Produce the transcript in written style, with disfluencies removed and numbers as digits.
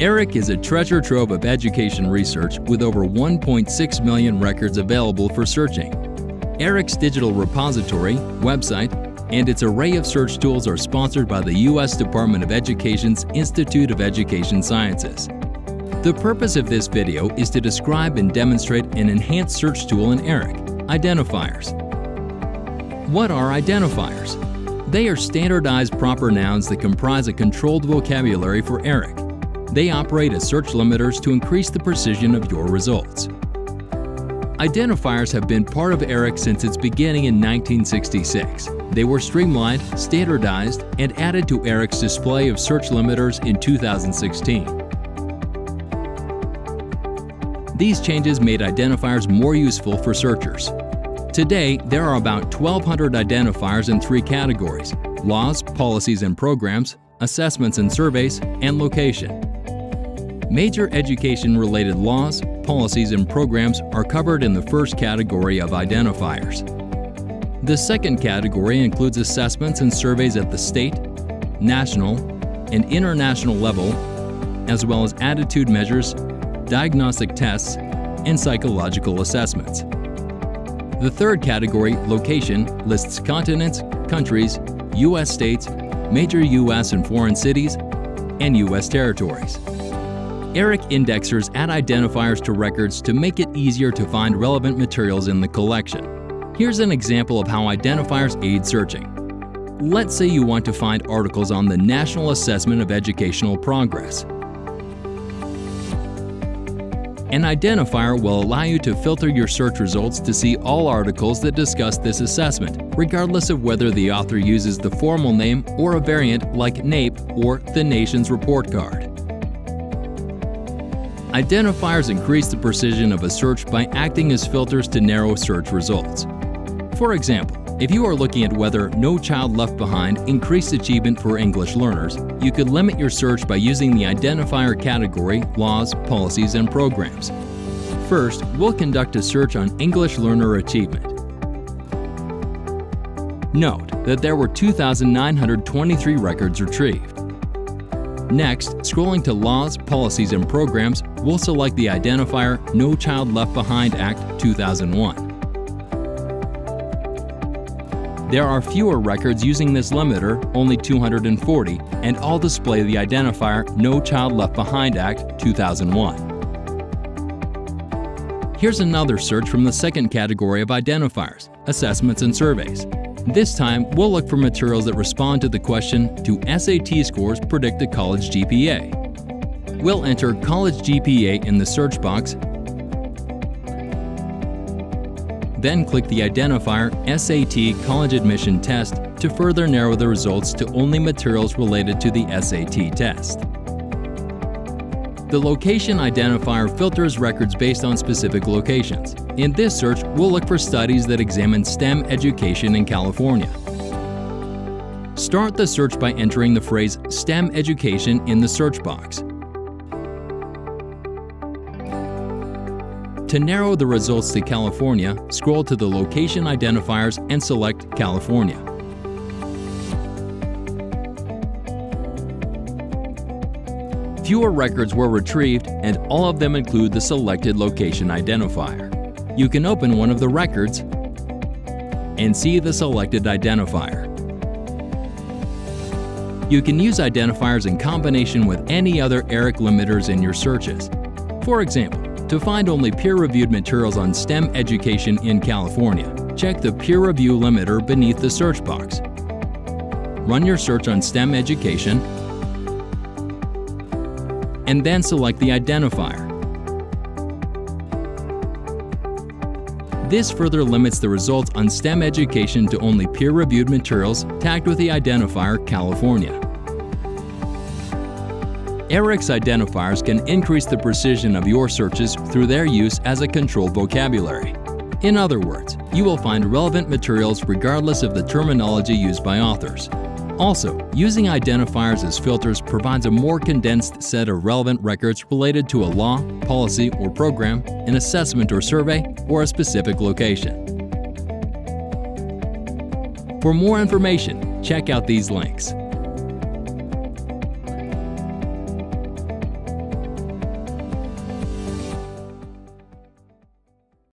ERIC is a treasure trove of education research with over 1.6 million records available for searching. ERIC's digital repository, website, and its array of search tools are sponsored by the U.S. Department of Education's Institute of Education Sciences. The purpose of this video is to describe and demonstrate an enhanced search tool in ERIC, identifiers. What are identifiers? They are standardized proper nouns that comprise a controlled vocabulary for ERIC. They operate as search limiters to increase the precision of your results. Identifiers have been part of ERIC since its beginning in 1966. They were streamlined, standardized, and added to ERIC's display of search limiters in 2016. These changes made identifiers more useful for searchers. Today, there are about 1,200 identifiers in 3 categories: laws, policies and programs, assessments and surveys, and location. Major education-related laws, policies, and programs are covered in the first category of identifiers. The second category includes assessments and surveys at the state, national, and international level, as well as attitude measures, diagnostic tests, and psychological assessments. The third category, location, lists continents, countries, U.S. states, major U.S. and foreign cities, and U.S. territories. ERIC indexers add identifiers to records to make it easier to find relevant materials in the collection. Here's an example of how identifiers aid searching. Let's say you want to find articles on the National Assessment of Educational Progress. An identifier will allow you to filter your search results to see all articles that discuss this assessment, regardless of whether the author uses the formal name or a variant like NAEP or the Nation's Report Card. Identifiers increase the precision of a search by acting as filters to narrow search results. For example, if you are looking at whether No Child Left Behind increased achievement for English learners, you could limit your search by using the identifier category, laws, policies, and programs. First, we'll conduct a search on English learner achievement. Note that there were 2,923 records retrieved. Next, scrolling to Laws, Policies, and Programs, we'll select the identifier No Child Left Behind Act 2001. There are fewer records using this limiter, only 240, and all display the identifier No Child Left Behind Act 2001. Here's another search from the second category of identifiers, assessments and surveys. This time, we'll look for materials that respond to the question, do SAT scores predict a college GPA? We'll enter college GPA in the search box, then click the identifier SAT College Admission Test to further narrow the results to only materials related to the SAT test. The location identifier filters records based on specific locations. In this search, we'll look for studies that examine STEM education in California. Start the search by entering the phrase STEM education in the search box. To narrow the results to California, scroll to the location identifiers and select California. Fewer records were retrieved, and all of them include the selected location identifier. You can open one of the records and see the selected identifier. You can use identifiers in combination with any other ERIC limiters in your searches. For example, to find only peer-reviewed materials on STEM education in California, check the Peer Review limiter beneath the search box. Run your search on STEM education, and then select the identifier. This further limits the results on STEM education to only peer-reviewed materials tagged with the identifier California. ERIC's identifiers can increase the precision of your searches through their use as a controlled vocabulary. In other words, you will find relevant materials regardless of the terminology used by authors. Also, using identifiers as filters provides a more condensed set of relevant records related to a law, policy, or program, an assessment or survey, or a specific location. For more information, check out these links.